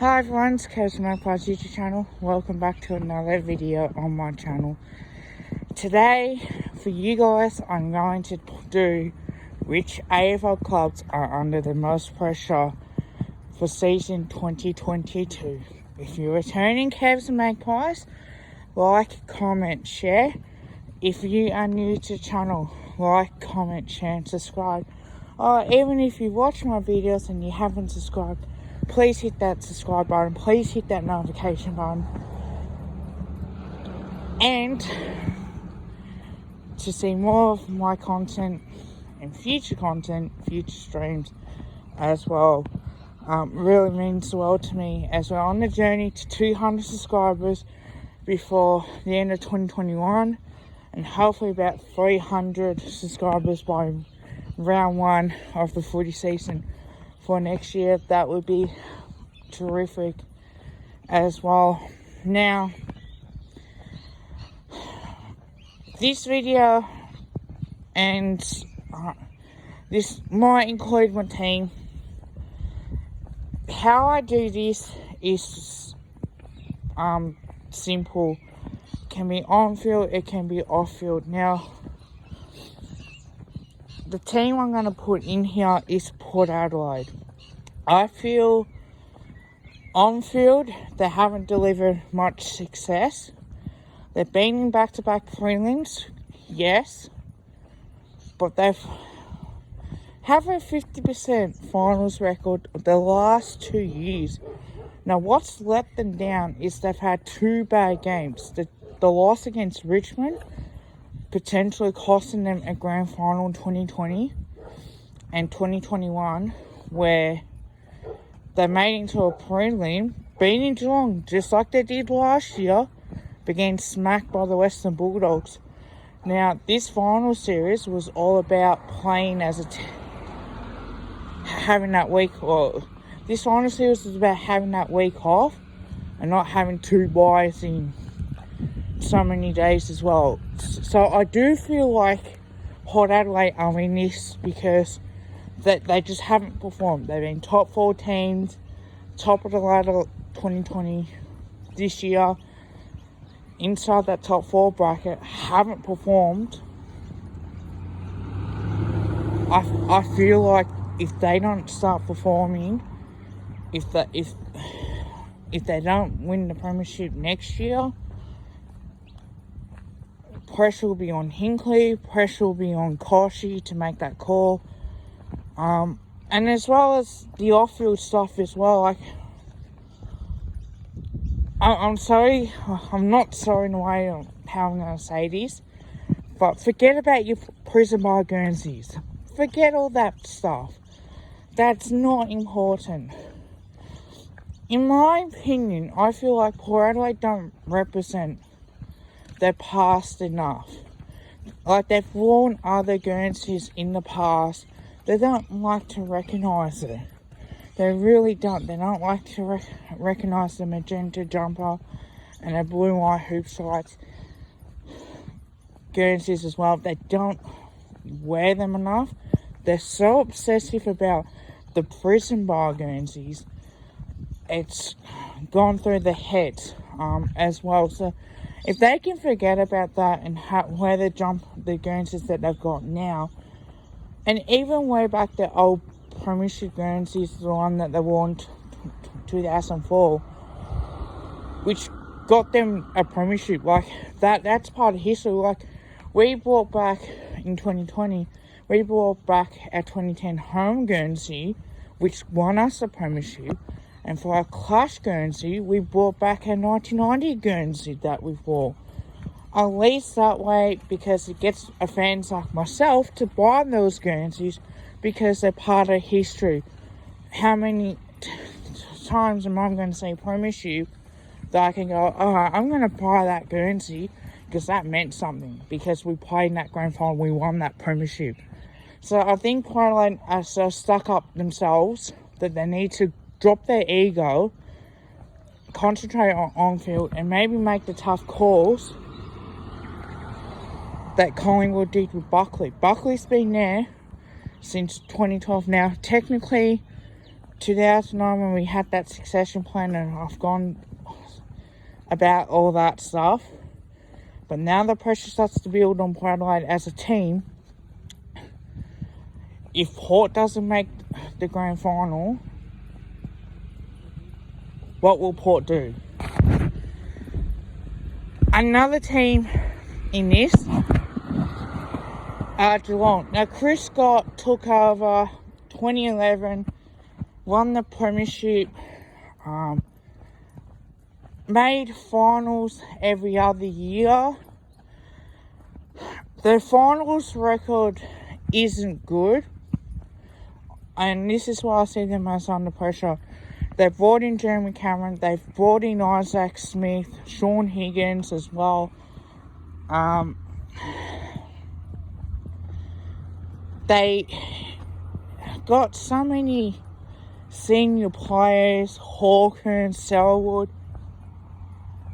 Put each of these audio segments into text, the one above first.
Hi everyone, it's Kev's Magpie's YouTube channel. Welcome back to another video on my channel. Today, for you guys, I'm going to do which AFL clubs are under the most pressure for season 2022. If you're returning Kev's Magpies, like, comment, share. If you are new to the channel, like, comment, share and subscribe. Or even if you watch my videos and you haven't subscribed, please hit that subscribe button, please hit that notification button. And to see more of my content and future streams as well, really means the world to me, as we're on the journey to 200 subscribers before the end of 2021, and hopefully about 300 subscribers by round one of the footy season for next year. That would be terrific as well. Now, this video and this might include my team. How I do this is simple. It can be on field, it can be off field. Now, the team I'm going to put in here is Port Adelaide. I feel on field they haven't delivered much success. They've been in back-to-back prelims, yes, but they've have a 50% finals record the last 2 years. Now, what's let them down is they've had two bad games. The loss against Richmond, potentially costing them a grand final in 2020 and 2021, where they made it into a prelim, beating Geelong just like they did last year, but getting smacked by the Western Bulldogs. Now, this final series was all about playing as a having that week, or this final series was about having that week off and not having two buys in so many days as well. So I do feel like Port Adelaide are in this because they just haven't performed. They've been top 4 teams, top of the ladder 2020 this year, inside that top 4 bracket, haven't performed. I feel like if they don't start performing, if they don't win the premiership next year, pressure will be on Hinkley, pressure will be on Koshy to make that call. And as well as the off-field stuff as well. Like, I'm sorry, I'm not sorry in the way of how I'm going to say this, but forget about your prison bar Guernseys. Forget all that stuff. That's not important. In my opinion, I feel like Port Adelaide don't represent their past enough. Like, they've worn other Guernseys in the past. They don't like to recognise it. They really don't. They don't like to recognise the magenta jumper and the blue and white hoop sides Guernseys as well. They don't wear them enough. They're so obsessive about the prison bar Guernseys. It's gone through the head as well. So if they can forget about that and where they jump the Guernseys that they've got now, and even way back the old Premiership Guernseys, the one that they wore in 2004, which got them a premiership, like that's part of history. Like, we brought back in 2020, we brought back our 2010 home Guernsey, which won us a premiership. And for our Clash Guernsey, we brought back our 1990 Guernsey that we wore. At least that way, because it gets fans like myself to buy those Guernseys because they're part of history. How many times am I going to say premiership that I can go, I'm going to buy that Guernsey because that meant something, because we played in that grand final, we won that premiership. So I think Port Adelaide are so stuck up themselves that they need to drop their ego, concentrate on field, and maybe make the tough calls that Collingwood did with Buckley. Buckley's been there since 2012 now. Technically, 2009 when we had that succession plan, and I've gone about all that stuff. But now the pressure starts to build on Port Adelaide as a team. If Port doesn't make the grand final, what will Port do? Another team in this are Geelong. Now, Chris Scott took over 2011, won the premiership, made finals every other year. Their finals record isn't good, and this is why I see them as under pressure. They've brought in Jeremy Cameron, they've brought in Isaac Smith, Sean Higgins as well. They got so many senior players: Hawkins, Selwood,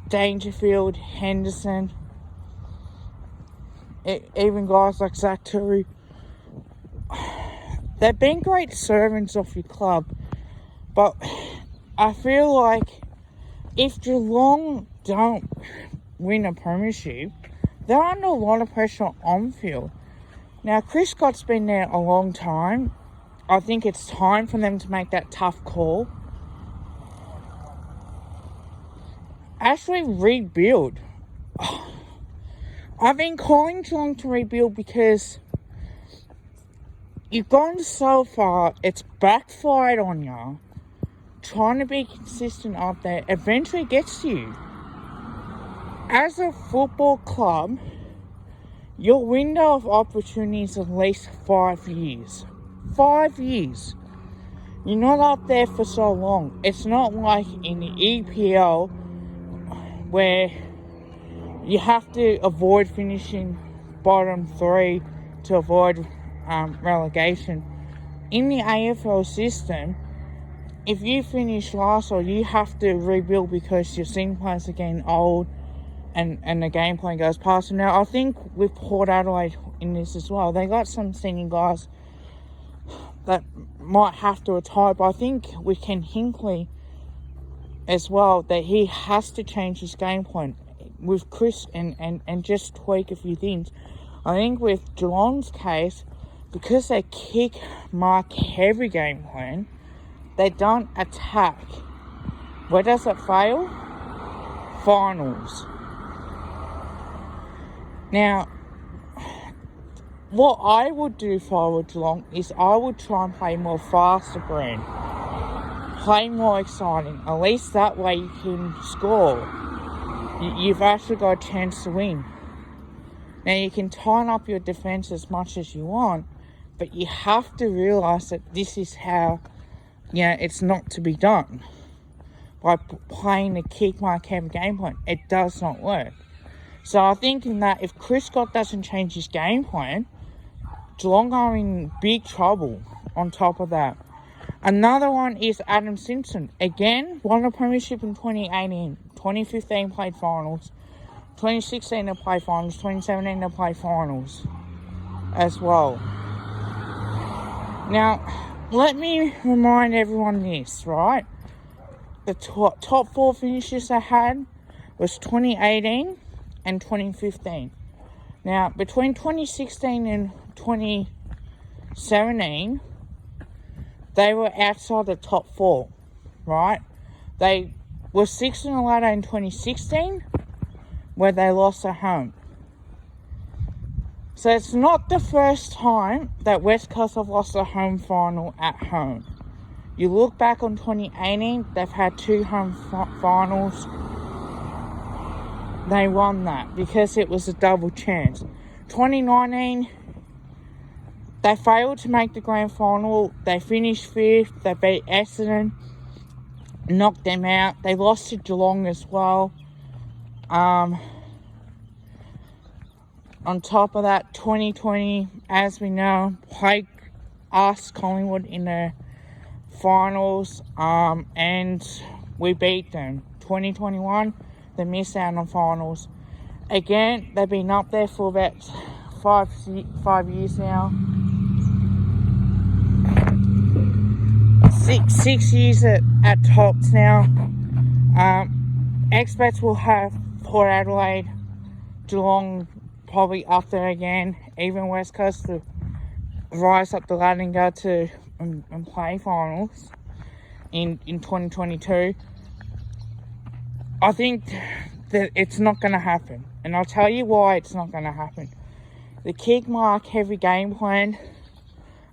Dangerfield, Henderson, even guys like Zach Turi. They've been great servants of your club, but I feel like if Geelong don't win a premiership, they're under a lot of pressure on field. Now, Chris Scott's been there a long time. I think it's time for them to make that tough call. Actually, rebuild. I've been calling Geelong to rebuild because you've gone so far, it's backfired on you. Trying to be consistent up there eventually gets you. As a football club, your window of opportunity is at least 5 years. 5 years. You're not up there for so long. It's not like in the EPL where you have to avoid finishing bottom 3 to avoid relegation. In the AFL system, if you finish last, or you have to rebuild because your senior players are getting old and the game plan goes past. Now, I think with Port Adelaide in this as well, they got some senior guys that might have to retire, but I think with Ken Hinkley as well, that he has to change his game plan with Chris and just tweak a few things. I think with Geelong's case, because they kick mark heavy game plan, they don't attack. Where does it fail? Finals. Now, what I would do if I were Geelong is I would try and play more faster brand. Play more exciting. At least that way you can score. You've actually got a chance to win. Now, you can tighten up your defence as much as you want, but you have to realise that this is how, it's not to be done. By playing the kick mark heavy game plan, it does not work. So I think in that, if Chris Scott doesn't change his game plan, Geelong are in big trouble on top of that. Another one is Adam Simpson. Again, won a premiership in 2018. 2015 played finals. 2016 they played finals. 2017 they played finals as well. Now, let me remind everyone this, right? The top 4 finishes they had was 2018 and 2015. Now, between 2016 and 2017, they were outside the top 4, right? They were 6th in the ladder in 2016, where they lost at home. So it's not the first time that West Coast have lost a home final at home. You look back on 2018, they've had 2 home finals. They won that because it was a double chance. 2019, they failed to make the grand final. They finished 5th. They beat Essendon, knocked them out. They lost to Geelong as well. On top of that, 2020, as we know, played us, Collingwood, in the finals, and we beat them. 2021, they missed out on finals. Again, they've been up there for about 5 years now. six years at tops now. Expats will have Port Adelaide, Geelong probably up there again, even West Coast to rise up the ladder and go to and play finals in 2022. I think that it's not going to happen, and I'll tell you why it's not going to happen. The kick mark heavy game plan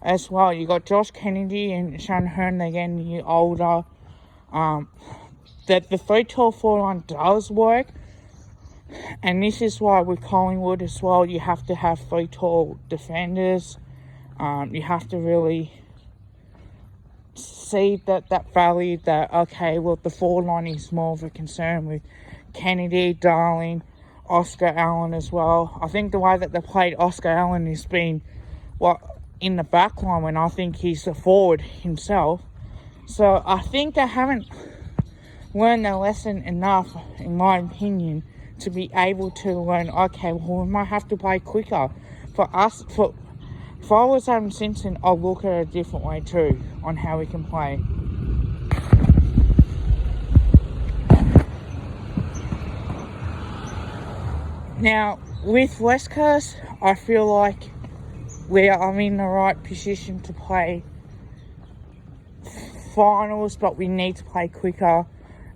as well. You got Josh Kennedy and Sean Hearn, they're getting a year older. That the 3-12-4 does work, and this is why with Collingwood as well, you have to have 3 tall defenders. You have to really see that value that, okay, well, the forward line is more of a concern with Kennedy, Darling, Oscar Allen as well. I think the way that they played Oscar Allen has been in the back line when I think he's a forward himself. So I think they haven't learned their lesson enough, in my opinion, to be able to learn, okay, well, we might have to play quicker. If I was Adam Simpson, I'll look at it a different way too on how we can play. Now, with West Coast, I feel like I'm in the right position to play finals, but we need to play quicker.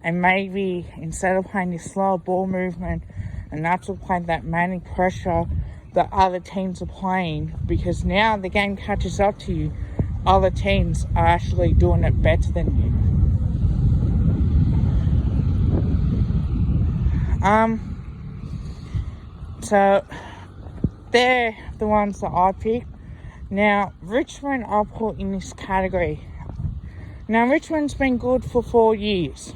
And maybe instead of playing this slower ball movement and that's what playing that manic pressure that other teams are playing, because now the game catches up to you. Other teams are actually doing it better than you. So they're the ones that I picked. Now, Richmond I put in this category. Now, Richmond's been good for 4 years.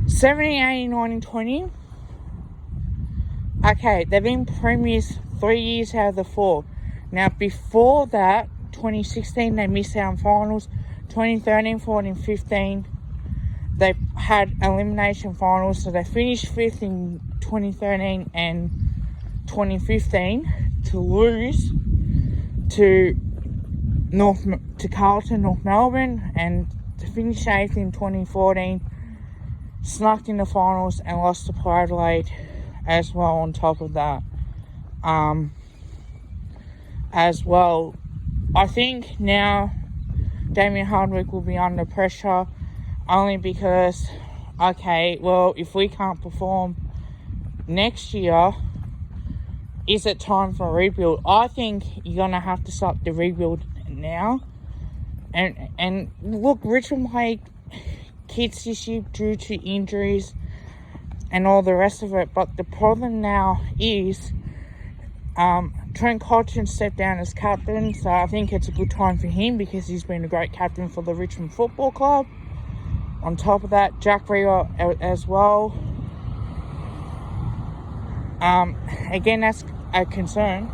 17, 18, 19, 20. Okay, they've been premiers 3 years out of the 4. Now, before that, 2016, they missed out on finals. 2013, 14, 15, they had elimination finals. So they finished 5th in 2013 and 2015 to lose to Carlton, North Melbourne, and to finish 8th in 2014. Snuck in the finals and lost to Port Adelaide as well on top of that. As well, I think now Damien Hardwick will be under pressure only because, okay, well, if we can't perform next year, is it time for a rebuild? I think you're going to have to start the rebuild now. And look, Richmond played kids this year due to injuries and all the rest of it, but the problem now is Trent Cotchin stepped down as captain, so I think it's a good time for him because he's been a great captain for the Richmond Football Club. On top of that, Jack Brewer as well. Again, that's a concern.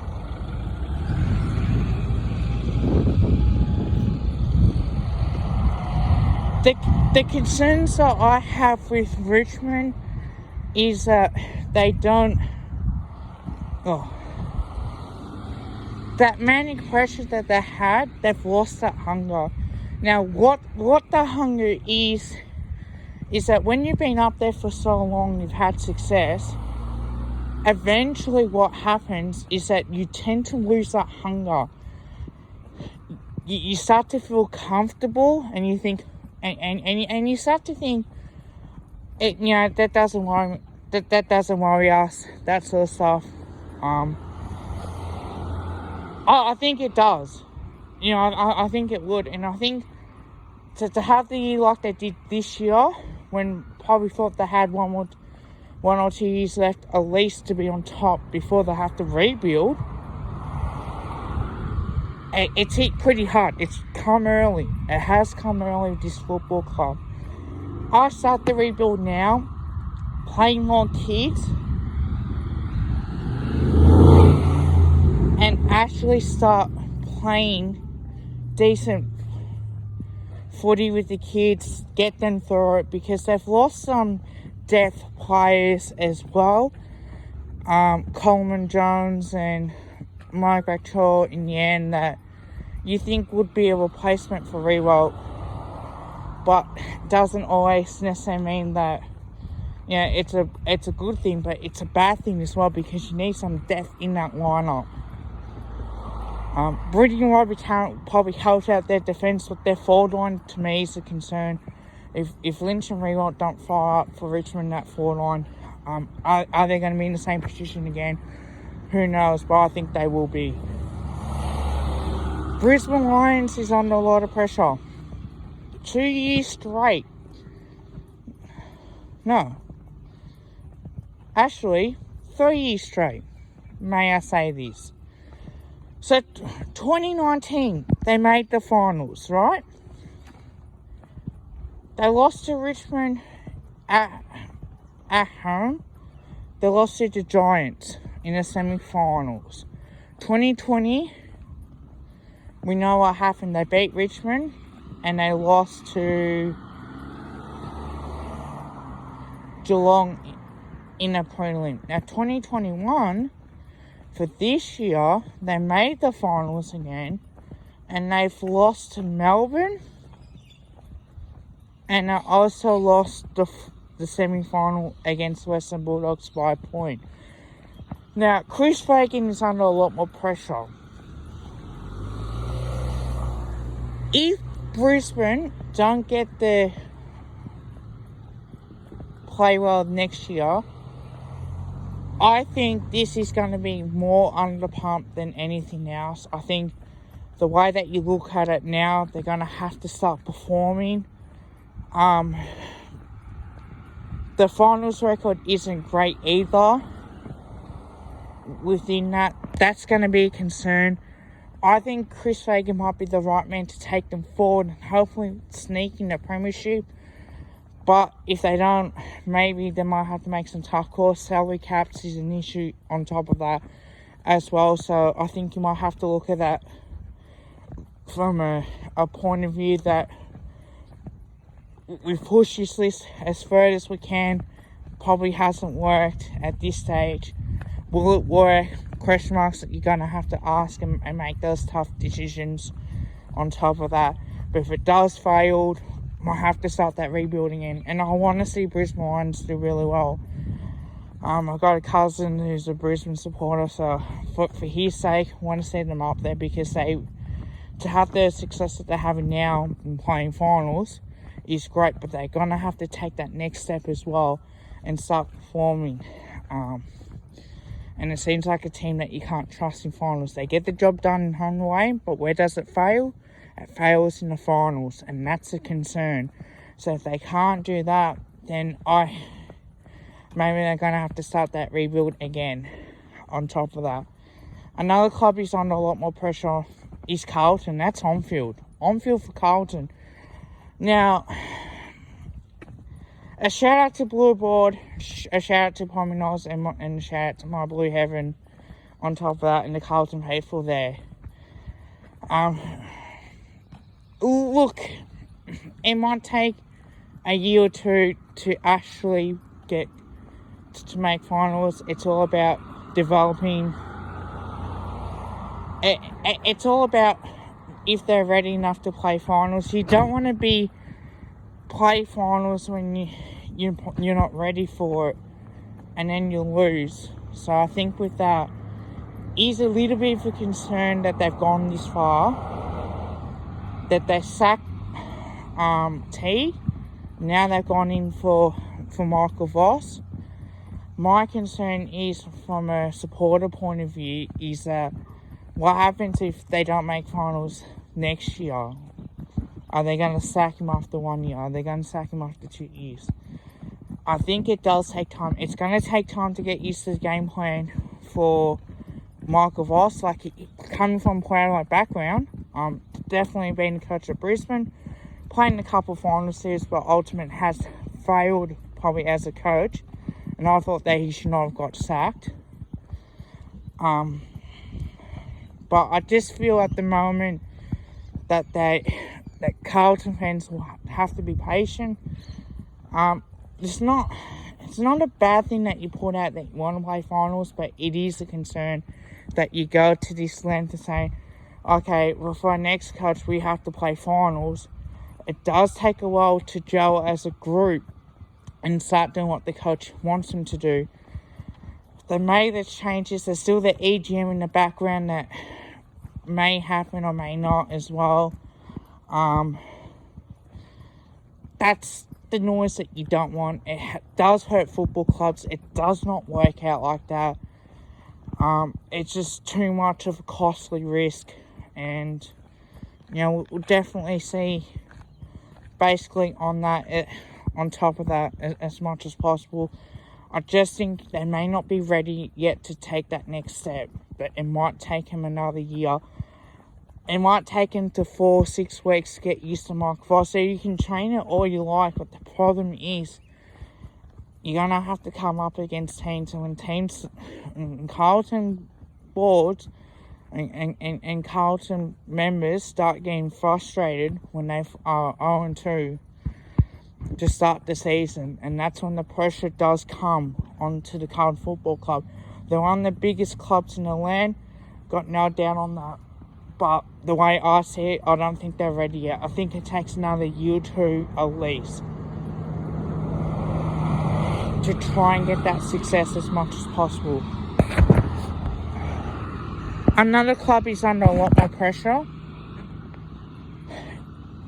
The concerns that I have with Richmond is that they don't... that manic pressure that they had, they've lost that hunger. Now, what the hunger is that when you've been up there for so long, you've had success, eventually what happens is that you tend to lose that hunger. You start to feel comfortable, and you think... And you start to think, that doesn't worry, that doesn't worry us, that sort of stuff. I think it does. I think it would, and I think to have the year like they did this year, when probably thought they had one or 2 years left at least to be on top before they have to rebuild. It's hit pretty hard. It's come early. It has come early with this football club. I start the rebuild now, playing more kids, and actually start playing decent footy with the kids, get them through it, because they've lost some depth players as well. Coleman Jones and Mike Bachor in the end that you think would be a replacement for Riewoldt, but doesn't always necessarily mean that, you know, it's a good thing, but it's a bad thing as well, because you need some depth in that lineup. Bridgie and Robbie Tarrant probably helped out their defence, but their forward line to me is a concern. If Lynch and Riewoldt don't fire up for Richmond, that forward line, are they going to be in the same position again? Who knows, but I think they will be. Brisbane Lions is under a lot of pressure. 2 years straight. No. Actually, 3 years straight, may I say this. So, 2019, they made the finals, right? They lost to Richmond at home. They lost to the Giants in the semi-finals. 2020, we know what happened. They beat Richmond and they lost to Geelong in a prelim. Now, 2021, for this year, they made the finals again, and they've lost to Melbourne, and they also lost the semi-final against Western Bulldogs by a point. Now, Chris Fagan is under a lot more pressure. If Brisbane don't get the play well next year, I think this is going to be more underpumped than anything else. I think the way that you look at it now, they're going to have to start performing. The finals record isn't great either. Within that, that's going to be a concern. I think Chris Fagan might be the right man to take them forward and hopefully sneak in the premiership. But if they don't, maybe they might have to make some tough calls. Salary caps is an issue on top of that as well. So I think you might have to look at that from a point of view that we've pushed this list as far as we can. Probably hasn't worked at this stage. Will it work? Question marks that you're going to have to ask and make those tough decisions on top of that. But if it does fail, might have to start that rebuilding in. And I want to see Brisbane Lions do really well. I've got a cousin who's a Brisbane supporter, so for his sake, I want to see them up there, because to have the success that they're having now in playing finals is great, but they're going to have to take that next step as well and start performing. And it seems like a team that you can't trust in finals. They get the job done in home and away, but where does it fail? It fails in the finals, and that's a concern. So if they can't do that, then maybe they're going to have to start that rebuild again on top of that. Another club is under a lot more pressure is Carlton. That's on-field. On-field for Carlton. Now, a shout out to Blue Board, a shout out to Pominos, and a shout out to my Blue Heaven on top of that, and the Carlton faithful there. Look, it might take a year or two to actually get to make finals. It's all about developing. It's all about if they're ready enough to play finals. You don't want to play finals when you're not ready for it, and then you lose. So I think with that, is a little bit of a concern that they've gone this far. That they sacked T. Now they've gone in for Michael Voss. My concern is, from a supporter point of view, is that what happens if they don't make finals next year? Are they going to sack him after 1 year? Are they going to sack him after 2 years? I think it does take time. It's going to take time to get used to the game plan for Michael Voss. Like, coming from a player-like background, definitely been a coach at Brisbane, playing a couple of final series, but ultimately has failed probably as a coach. And I thought that he should not have got sacked. But I just feel at the moment that Carlton fans will have to be patient. It's not a bad thing that you put out that you want to play finals, but it is a concern that you go to this length and say, okay, well, for our next coach, we have to play finals. It does take a while to gel as a group and start doing what the coach wants them to do. They made the changes. There's still the EGM in the background that may happen or may not as well. That's the noise that you don't want. It does hurt football clubs. It does not work out like that. It's just too much of a costly risk, and we'll definitely see basically on that, on top of that, as much as possible. I just think they may not be ready yet to take that next step, but it might take him another year. It might take him to 4-6 weeks to get used to Mark Voss. So you can train it all you like, but the problem is you're going to have to come up against teams, and when teams and Carlton boards and Carlton members start getting frustrated when they are 0-2 to start the season, and that's when the pressure does come onto the Carlton Football Club. They're one of the biggest clubs in the land, got no doubt on that. But the way I see it, I don't think they're ready yet. I think it takes another year or two at least to try and get that success as much as possible. Another club is under a lot more pressure.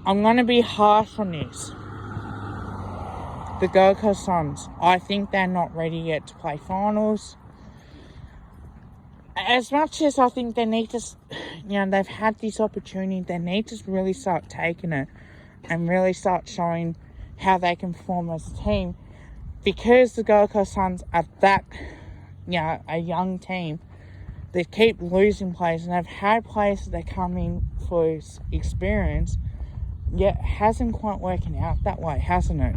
I'm going to be harsh on this. The Gold Coast Suns. I think they're not ready yet to play finals. As much as I think they need to, they've had this opportunity, they need to really start taking it and really start showing how they can perform as a team. Because the Gold Coast Suns are that, a young team, they keep losing players, and they've had players that come in for experience, yet it hasn't quite working out that way, hasn't it?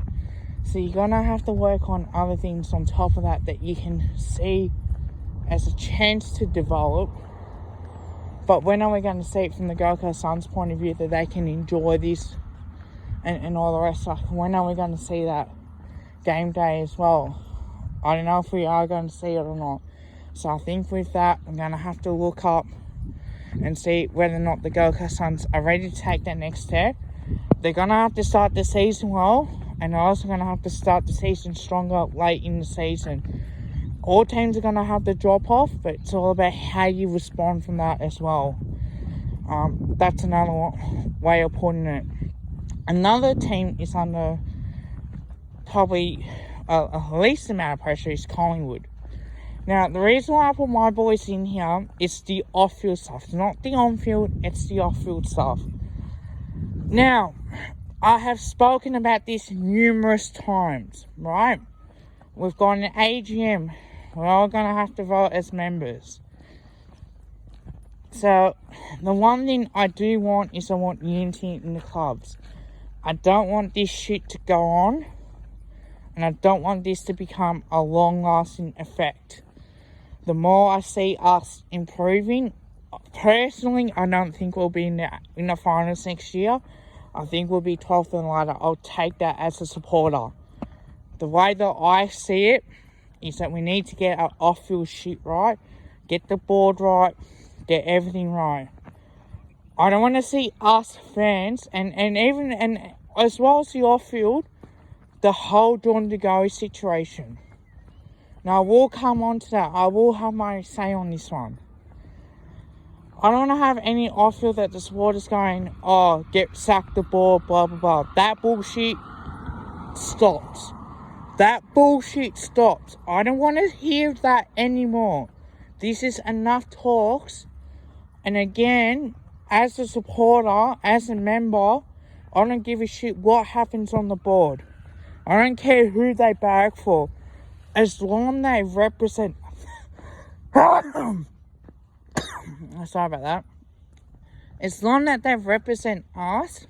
So you're going to have to work on other things on top of that you can see as a chance to develop. But when are we going to see it from the Gold Coast Suns' point of view that they can enjoy this and all the rest? Like, when are we going to see that game day as well? I don't know if we are going to see it or not. So I think with that, I'm going to have to look up and see whether or not the Gold Coast Suns are ready to take that next step. They're going to have to start the season well, and they're also going to have to start the season stronger late in the season. All teams are going to have to drop off, but it's all about how you respond from that as well. That's another way of putting it. Another team is under probably a least amount of pressure is Collingwood. Now, the reason why I put my boys in here is the off-field stuff. It's not the on-field, it's the off-field stuff. Now, I have spoken about this numerous times, right? We've got an AGM. We're all going to have to vote as members. So, the one thing I do want is I want unity in the clubs. I don't want this shit to go on, and I don't want this to become a long-lasting effect. The more I see us improving, personally, I don't think we'll be in the finals next year. I think we'll be 12th and later. I'll take that as a supporter. The way that I see it is that we need to get our off-field shit right, get the board right, get everything right. I don't want to see us fans, and as well as the off-field, the whole drawn to go situation. Now, I will come on to that. I will have my say on this one. I don't want to have any off-field that the supporters going, sack the board, blah, blah, blah. That bullshit stops. That bullshit stops. I don't want to hear that anymore. This is enough talks. And again, as a supporter, as a member, I don't give a shit what happens on the board. I don't care who they back for. As long as they represent... Sorry about that. As long as they represent us,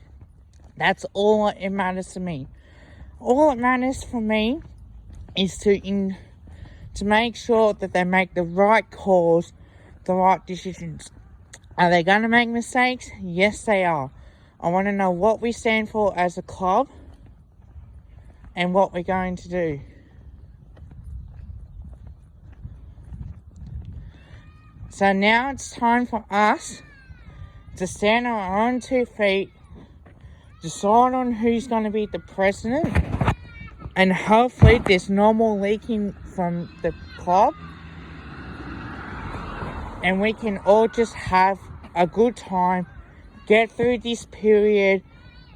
that's all it matters to me. All that matters for me is to make sure that they make the right calls, the right decisions. Are they going to make mistakes? Yes, they are. I want to know what we stand for as a club and what we're going to do. So now it's time for us to stand on our own 2 feet, decide on who's going to be the president, and hopefully there's no more leaking from the club, and we can all just have a good time, get through this period,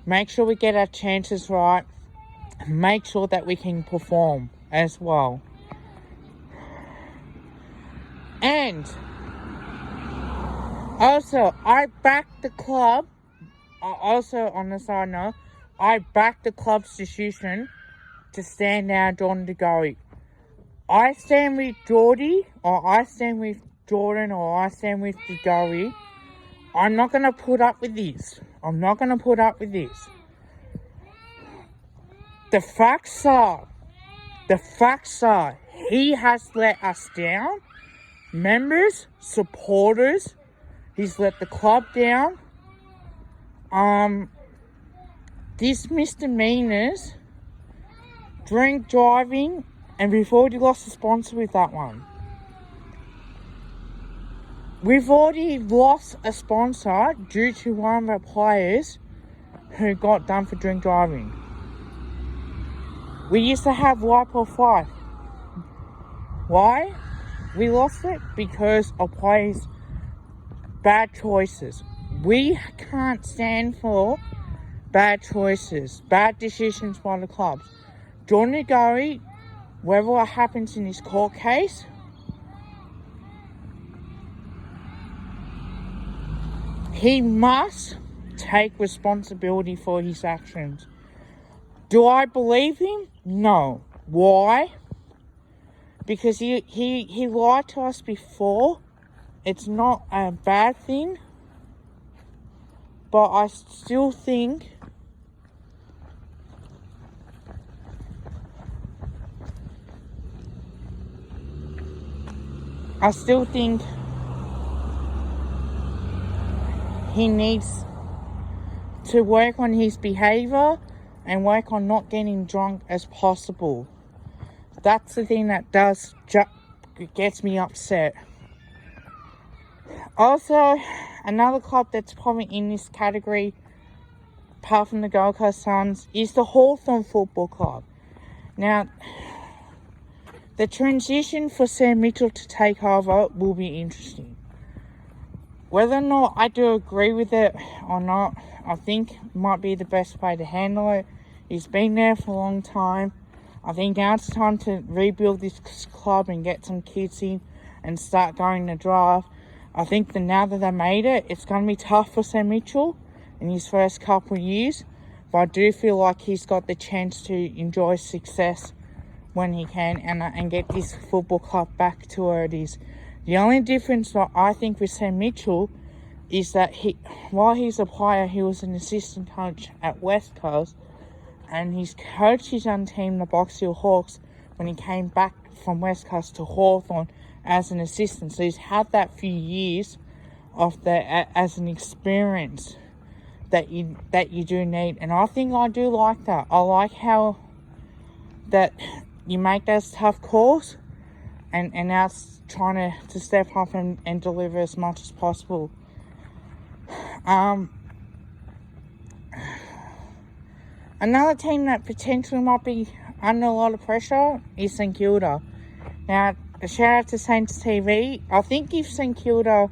make sure we get our chances right, make sure that we can perform as well. And also, I backed the club. Also, on the side note, I backed the club's decision to stand down Jordan De Goey. I stand with Geordie, or I stand with Jordan, or I stand with De Goey. I'm not going to put up with this. I'm not going to put up with this. The facts are, he has let us down. Members, supporters, he's let the club down. These misdemeanors, drink driving, and we've already lost a sponsor with that one. We've already lost a sponsor due to one of our players who got done for drink driving. We used to have Lipo 5. Why? We lost it because of players' bad choices. We can't stand for bad choices, bad decisions by the clubs. Jordan De Goey, whatever happens in his court case, he must take responsibility for his actions. Do I believe him? No. Why? Because he lied to us before. It's not a bad thing. But I still think he needs to work on his behaviour and work on not getting drunk as possible. That's the thing that gets me upset. Also, another club that's probably in this category, apart from the Gold Coast Suns, is the Hawthorn Football Club. Now, the transition for Sam Mitchell to take over will be interesting. Whether or not I do agree with it or not, I think might be the best way to handle it. He's been there for a long time. I think now it's time to rebuild this club and get some kids in and start going to draft. I think that now that they made it, it's going to be tough for Sam Mitchell in his first couple of years. But I do feel like he's got the chance to enjoy success when he can and get this football club back to where it is. The only difference that I think with Sam Mitchell is that while he's a player, he was an assistant coach at West Coast, and he's coached his own team, the Box Hill Hawks, when he came back from West Coast to Hawthorn as an assistant. So he's had that few years of as an experience that you do need, and I think I do like that. I like how that you make those tough calls, and now it's trying to step up and deliver as much as possible. Another team that potentially might be under a lot of pressure is St Kilda. Now, a shout out to Saints TV. I think if St Kilda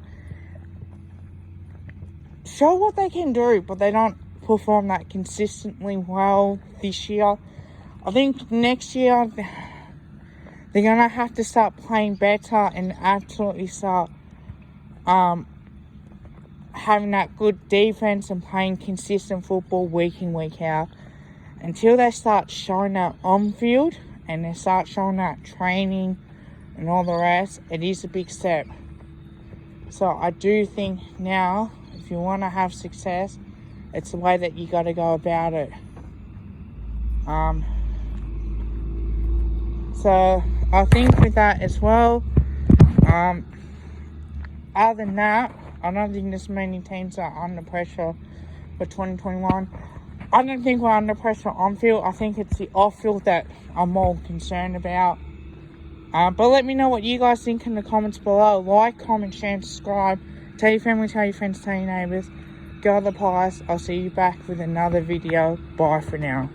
show what they can do, but they don't perform that consistently well this year, I think next year they're going to have to start playing better and absolutely start having that good defense and playing consistent football week in, week out. Until they start showing that on field and they start showing that training and all the rest, it is a big step. So I do think now, if you want to have success, it's the way that you got to go about it. So I think with that as well, other than that, I don't think there's many teams that are under pressure for 2021. I don't think we're under pressure on field. I think it's the off field that I'm more concerned about. But let me know what you guys think in the comments below. Like, comment, share, and subscribe. Tell your family, tell your friends, tell your neighbours. Go to the pies. I'll see you back with another video. Bye for now.